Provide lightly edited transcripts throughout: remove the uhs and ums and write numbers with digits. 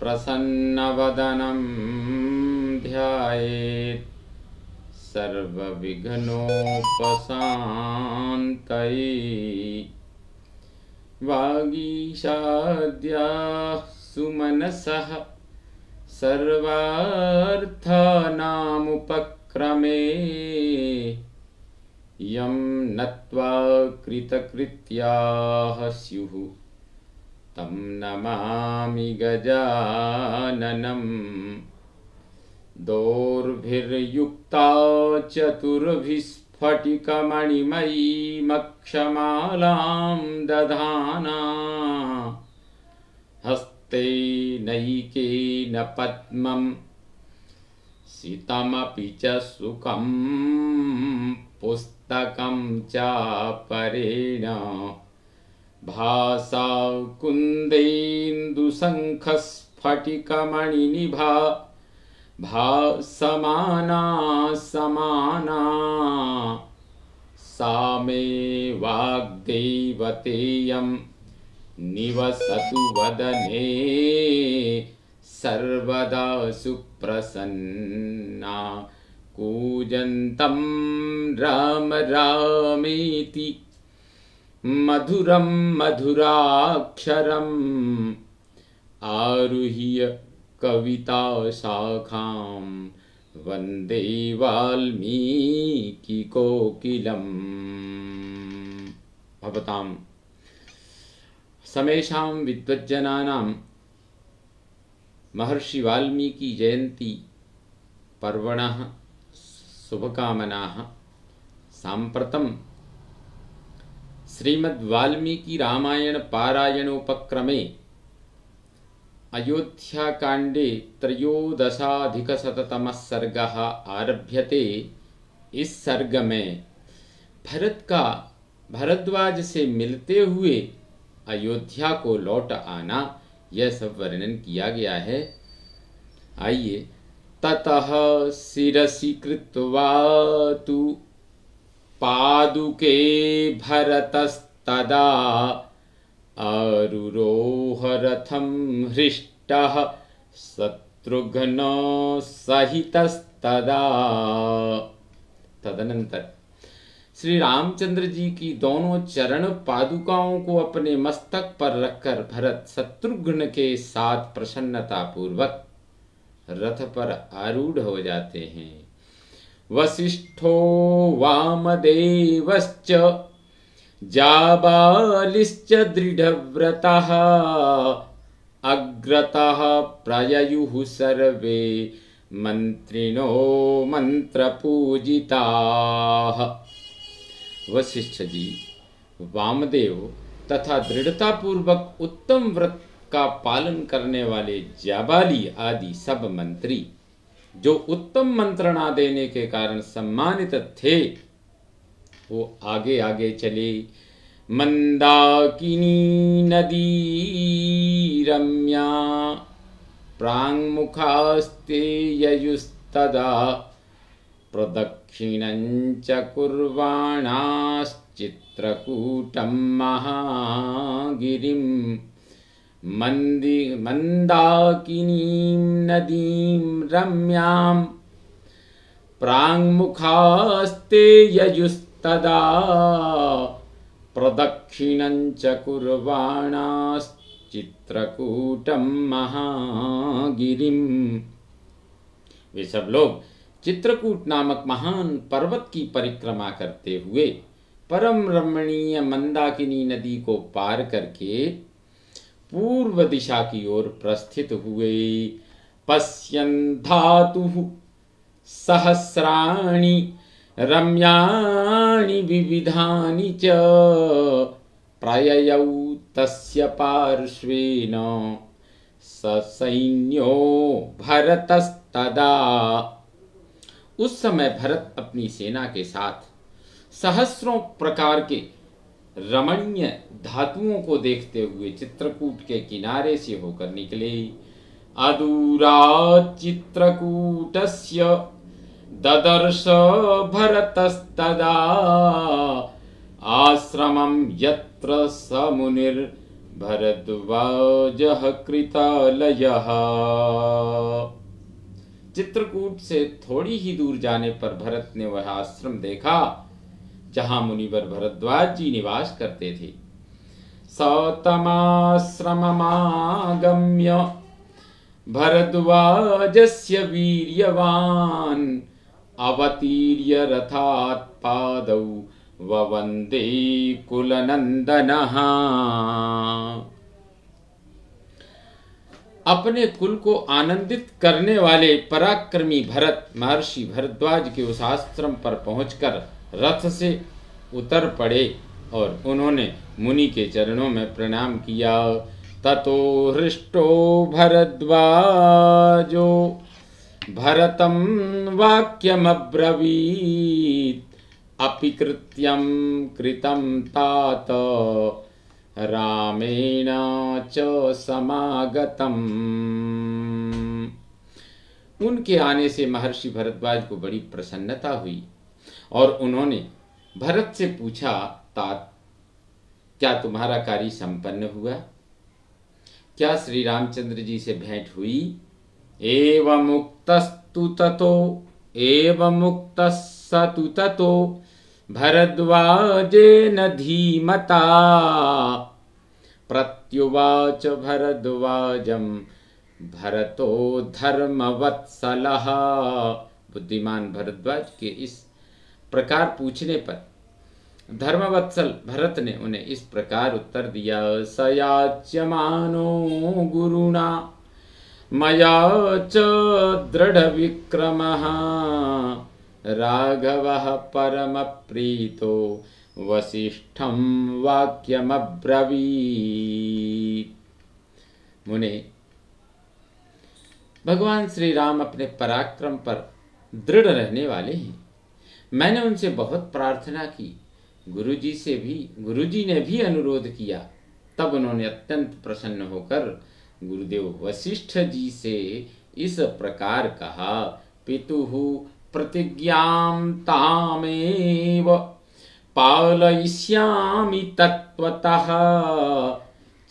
प्रसन्नवदनं ध्यायेत् सर्वविघ्नोपशान्तये। वागीशाद्याः सुमनसः सर्वार्थानामुपक्रमे यं नत्वा कृतकृत्याः स्युः तं नमामि गजाननं। दोर्भिर्युक्ता चतुर्भिस्फटिकमणिमयीमक्षमालां दधाना हस्ते नैकेन पद्मं सितमपि च सुखं पुस्तकं चापरेण भासा कुन्देन्दुशङ्खस्फटिकमणिनिभा भासमाना समाना सा मे वाग्देवतेयं निवसतु वदने सर्वदा सुप्रसन्ना। कूजन्तं राम रामेति मधुरं मधुराक्षरम् आरुह्य कविता शाखां वन्दे वाल्मीकि कोकिलम्। भवतां समेषां विद्वज्जनानां महर्षि वाल्मीकि जयंती पर्वणः शुभकामनाः। साम्प्रतं श्रीमद् वाल्मीकि रामायण पारायणोपक्रमे अयोध्याकांडे त्रयोदशाधिकशततमः सर्गः आरभ्यते। इस सर्ग में भरत का भरद्वाज से मिलते हुए अयोध्या को लौट आना, यह सब वर्णन किया गया है। आइए। ततः शिरसि कृत्वा तु पादुके भरतस्तदा आरुरोह रथं हृष्टः शत्रुघ्न सहितस्तदा। तदनंतर श्री रामचंद्र जी की दोनों चरण पादुकाओं को अपने मस्तक पर रखकर भरत शत्रुघ्न के साथ प्रसन्नता पूर्वक रथ पर आरूढ़ हो जाते हैं। वसिष्ठो वामदेवश्च जाबालिश्च दृढ़व्रतः अग्रतः प्रययुः सर्वे मंत्रिणो मंत्रपूजिताः। वशिष्ठ जी, वामदेव तथा दृढ़ता पूर्वक उत्तम व्रत का पालन करने वाले जाबाली आदि सब मंत्री जो उत्तम मंत्रणा देने के कारण सम्मानित थे, वो आगे आगे चले। मंदाकिनी नदी रम्या प्राङ्मुखास्ते ययुस्तदा प्रदक्षिणञ्च कुर्वाणाश्चित्रकूटं महागिरिं। मंदाकिनीं नदीं रम्यां प्राङ्मुखास्ते ययुस्तदा प्रदक्षिणञ्च कुर्वाणाश्चित्रकूटं महागिरिं। वे सब लोग चित्रकूट नामक महान पर्वत की परिक्रमा करते हुए परम रमणीय मंदाकिनी नदी को पार करके पूर्व दिशा की ओर प्रस्थित हुए। पश्यन् धातुः सहस्राणि रम्याणि विविधानि च प्रययौ तस्य पार्श्वेन ससैन्यो भरतस्तदा। उस समय भरत अपनी सेना के साथ सहस्रों प्रकार के रमणीय धातुओं को देखते हुए चित्रकूट के किनारे से होकर निकले। अदूरात् चित्रकूटस्य ददर्श भरतस्तदा आश्रमं यत्र स मुनिर् भरद्वाजः कृतालयः। चित्रकूट से थोड़ी ही दूर जाने पर भरत ने वह आश्रम देखा जहां मुनिवर भरद्वाज जी निवास करते थे। सतमाश्रममागम्य भरद्वाजस्य वीर्यवान् अवतीर्य रथात् पादौ ववन्दे कुलनन्दनः। अपने कुल को आनंदित करने वाले पराक्रमी भरत महर्षि भरद्वाज के उस आश्रम पर पहुंचकर रथ से उतर पड़े और उन्होंने मुनि के चरणों में प्रणाम किया। ततो हृष्टो भरद्वाजो भरतं वाक्यमब्रवीत् अपि कृत्यं कृतं तात रामेण च समागतम्। उनके आने से महर्षि भरद्वाज को बड़ी प्रसन्नता हुई और उन्होंने भरत से पूछा, तात, क्या तुम्हारा कार्य संपन्न हुआ? क्या श्री रामचंद्र जी से भेंट हुई? एवं मुक्तस्तु ततो भरद्वाजेन धीमता प्रत्युवाच भरद्वाजं भरतो धर्मवत्सलः। बुद्धिमान भरद्वाज के इस प्रकार पूछने पर धर्मवत्सल भरत ने उन्हें इस प्रकार उत्तर दिया। सयाच्यमानो गुरुणा मया च दृढ़ विक्रमः राघवः परम प्रीतो वसिष्ठं वाक्यमब्रवीत्। मुने, भगवान श्री राम अपने पराक्रम पर दृढ़ रहने वाले हैं। मैंने उनसे बहुत प्रार्थना की, गुरुजी ने भी अनुरोध किया। तब उन्होंने अत्यंत प्रसन्न होकर गुरुदेव वशिष्ठ जी से इस प्रकार कहा। पितुः प्रतिज्ञां तामेव पालयिष्यामि तत्त्वतः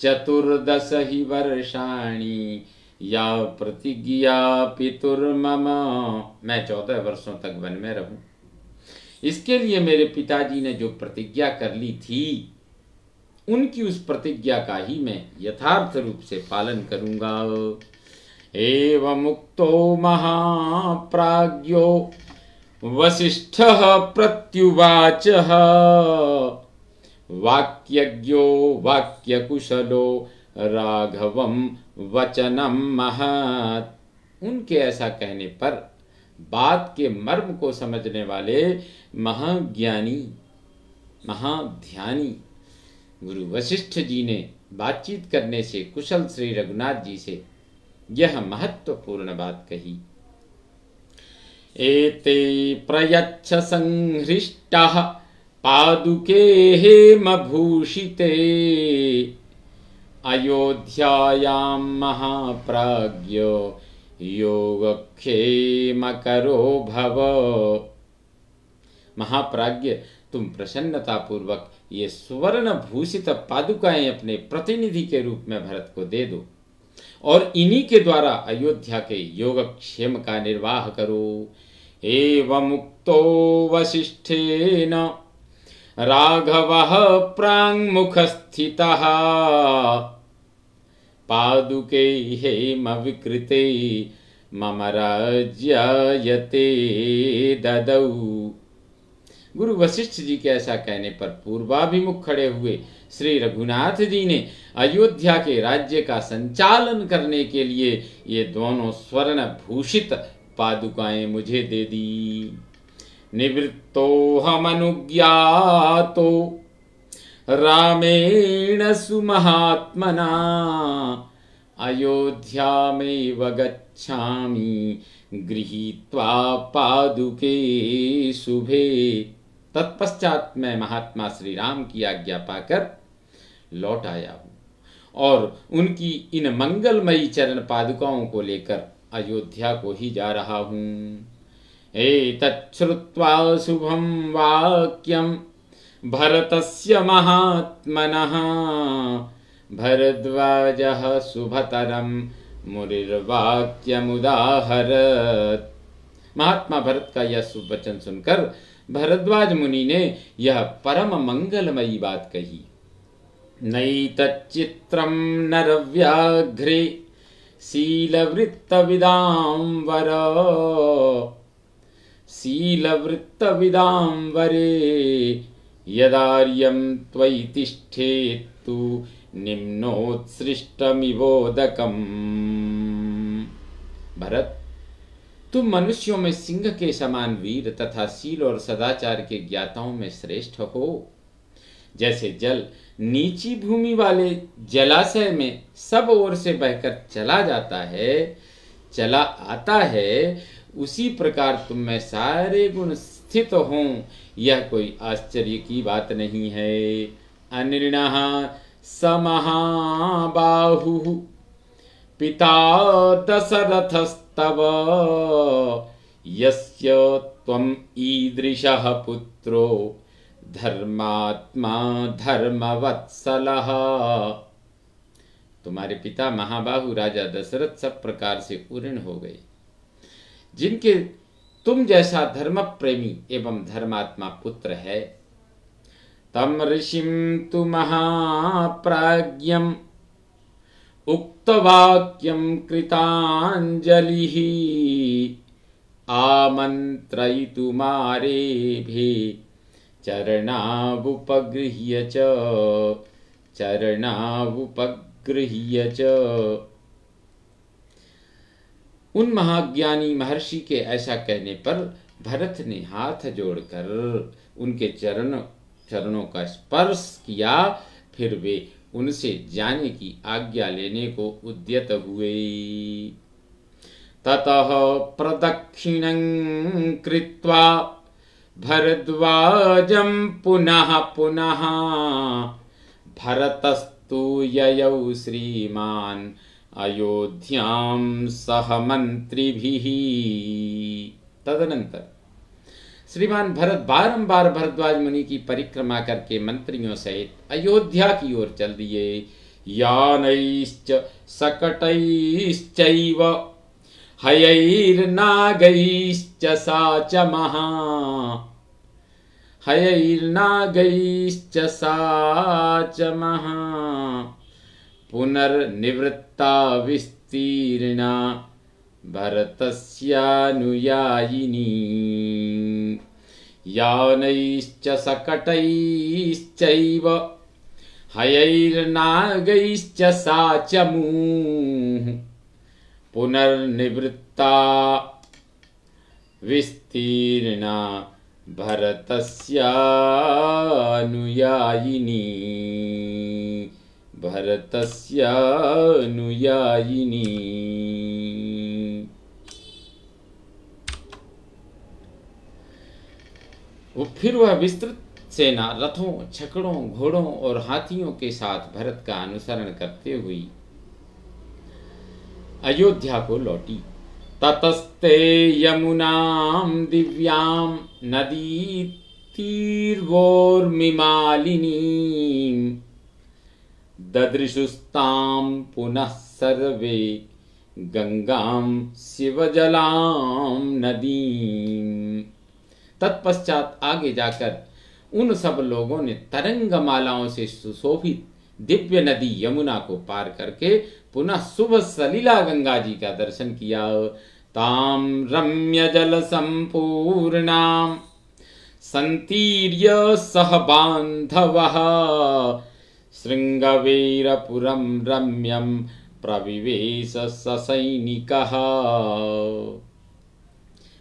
14 ही वर्षाणि या प्रतिज्ञा पितुर्मम। मैं 14 वर्षों तक वन में रहूं, इसके लिए मेरे पिताजी ने जो प्रतिज्ञा कर ली थी, उनकी उस प्रतिज्ञा का ही मैं यथार्थ रूप से पालन करूंगा। एवं मुक्तो महाप्राज्ञो वसिष्ठः प्रत्युवाचः वाक्यज्ञो वाक्यकुशलो राघवं वचनं महत्। उनके ऐसा कहने पर बात के मर्म को समझने वाले महाज्ञानी महाध्यानी गुरु वशिष्ठ जी ने बातचीत करने से कुशल श्री रघुनाथ जी से यह महत्वपूर्ण बात कही। एते प्रयच्छ संहृष्टाः पादुके हेमभूषिते अयोध्यायां महाप्राज्ञो योगक्षेमकरो भव। महाप्राज्ञ, तुम प्रसन्नता पूर्वक ये सुवर्ण भूषित पादुकाएं अपने प्रतिनिधि के रूप में भरत को दे दो और इन्हीं के द्वारा अयोध्या के योगक्षेम का निर्वाह करो। एवं मुक्तो वसिष्ठेन राघवः प्राङ्मुखस्थितः पादुके हेम विकृते मम राज्यायते ददौ। गुरु वशिष्ठ जी के ऐसा कहने पर पूर्वाभिमुख खड़े हुए श्री रघुनाथ जी ने अयोध्या के राज्य का संचालन करने के लिए ये दोनों स्वर्ण भूषित पादुकाएं मुझे दे दी। निवृत्तो हमनुज्ञातो रामेण सुमहात्मना अयोध्यामेव गच्छामि गृहीत्वा पादुके शुभे। तत्पश्चात मैं महात्मा श्री राम की आज्ञा पाकर लौट आया हूँ और उनकी इन मंगलमयी चरण पादुकाओं को लेकर अयोध्या को ही जा रहा हूँ। एतच्छ्रुत्वा शुभं वाक्यं भरतस्य महात्मनः भरद्वाजः शुभतरं मुनिर्वाक्यमुदाहरत्। महात्मा भरत का यह शुभ वचन सुनकर भरद्वाज मुनि ने यह परम मंगलमयी बात कही। नैतच्चित्रं नरव्याघ्रे शीलवृत्तविदाम्बर शीलवृत्तविदाम्बरे यदार्यं त्वयि तिष्ठेत्तु निम्नोत्सृष्टमिवोदकम्। भरत, तुम मनुष्यों में सिंह के समान वीर तथा शील और सदाचार के ज्ञाताओं में श्रेष्ठ हो। जैसे जल नीची भूमि वाले जलाशय में सब ओर से बहकर चला जाता है, चला आता है, उसी प्रकार तुम में सारे गुण स्थित हों, यह कोई आश्चर्य की बात नहीं है। अनिर्णः स महाबाहुः पिता दशरथस्तव यस्य त्वम् ईदृशः पुत्रो धर्मात्मा धर्मवत्सलः। तुम्हारे पिता महाबाहु राजा दशरथ सब प्रकार से पूर्ण हो गए, जिनके तुम जैसा धर्म प्रेमी एवं धर्मात्मा पुत्र है। तम ऋषिं तु महाप्राज्ञं उक्तवाक्यं कृतांजलिः आमन्त्रयितुमारेभे चरणावुपगृह्य च। उन महाज्ञानी महर्षि के ऐसा कहने पर भरत ने हाथ जोड़कर उनके चरणों का स्पर्श किया, फिर वे उनसे जाने की आज्ञा लेने को उद्यत हुए। ततः प्रदक्षिणं कृत्वा भरद्वाजं पुनः पुनः भरतस्तु ययौ श्रीमान् अयोध्यां सह मंत्रिभिः। तदनंतर श्रीमान भरत बारंबार भरद्वाज मुनि की परिक्रमा करके मंत्रियों सहित अयोध्या की ओर चल दिए। यानैश्च सकटैश्चैव हयैर्नागैश्च सा च महा हयैर्नागैश्च सा च महा पुनर्निवृत्ता विस्तीर्णा भरतस्यानुयायिनी। यानैश्च सकटैश्चैव हयैर्नागैश्च सा च मुहुः पुनर्निवृत्ता विस्तीर्णा भरतस्यानुयायिनी भरतस्यानुयायिनी। फिर वह विस्तृत सेना रथों, छकड़ों, घोड़ों और हाथियों के साथ भरत का अनुसरण करते हुए अयोध्या को लौटी। ततस्ते यमुनां दिव्यां नदी तीर्वोर्मिमालिनीं ददृशुस्तां पुनः सर्वे गंगां शिवजलां नदीं। तत्पश्चात आगे जाकर उन सब लोगों ने तरंगमालाओं से सुशोभित दिव्य नदी यमुना को पार करके पुनः शुभ सलीला गंगा जी का दर्शन किया। ताम रम्य जल संपूर्णां संतीर्य सह बांधवः श्रृंगवीरपुरं रम्यं प्रविवेश ससैनिकः।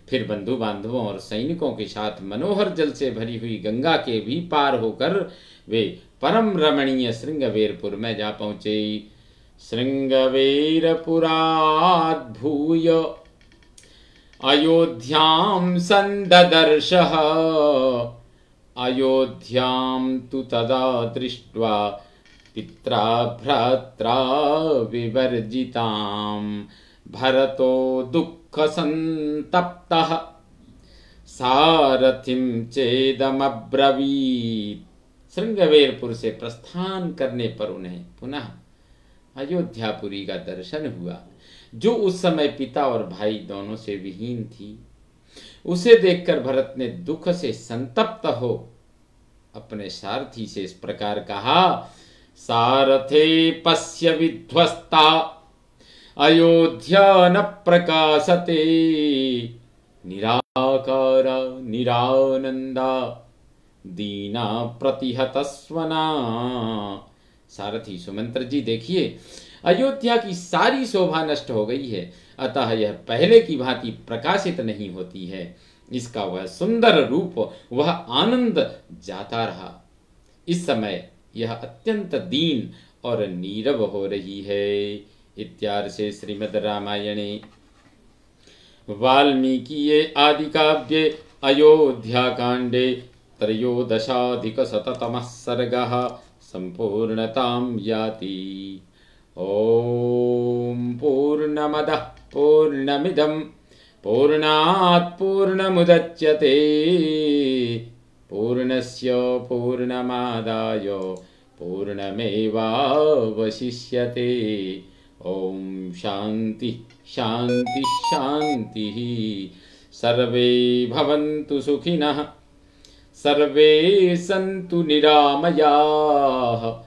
फिर बंधु बांधवों और सैनिकों के साथ मनोहर जल से भरी हुई गंगा के भी पार होकर वे परम रमणीय श्रृंगवेरपुर में जा पहुंचे। श्रृंगवेरपुरात् भूय अयोध्यां संददर्शः अयोध्यां तु तदा दृष्ट्वा पित्रा भ्रात्रा विवर्जितां भरतो दुःख संतप्तः सारथिं चेदमब्रवीत् श्रृंगवेरपुर से प्रस्थान करने पर उन्हें पुनः अयोध्यापुरी का दर्शन हुआ, जो उस समय पिता और भाई दोनों से विहीन थी। उसे देखकर भरत ने दुख से संतप्त हो अपने सारथी से इस प्रकार कहा, सारथे पश्य विध्वस्ता अयोध्या न प्रकाशते, निराकारा निरानंदा दीना प्रतिहत स्वना। सारथी सुमंत्र जी, देखिए अयोध्या की सारी शोभा नष्ट हो गई है, अतः यह पहले की भांति प्रकाशित नहीं होती है। इसका वह सुंदर रूप, वह आनंद जाता रहा। इस समय यह अत्यंत दीन और नीरव हो रही है। इत्यार्षे श्रीमद् रामायणे वाल्मीकिये आदि काव्ये अयोध्या कांडे त्रयोदशाधिकशततमः सर्गः संपूर्णतां याति। ओम पूर्णमदः पूर्णमिदं पूर्णात् पूर्णमुदच्यते पूर्णस्य पूर्णमादाय पूर्णमेवावशिष्यते। ओम शांति शांति शांति। सर्वे भवन्तु सुखिनः, सर्वे सन्तु निरामयाः,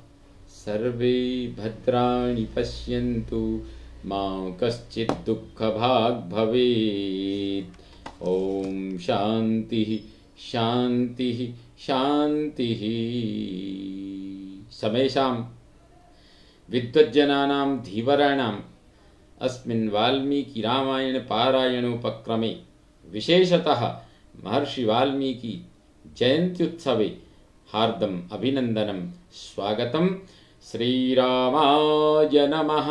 सर्वे भद्राणि पश्यन्तु मा कश्चित् दुःखभाग् भवेत्। ओम शांति शांति शांति। समेषां विद्वज्जनानां धीवराणां अस्मिन् वाल्मीकि रामायण पारायणोपक्रमे विशेषतः महर्षि वाल्मीकि जयन्त्युत्सवे हार्दम् अभिनन्दनं स्वागतं। श्रीरामाय नमः।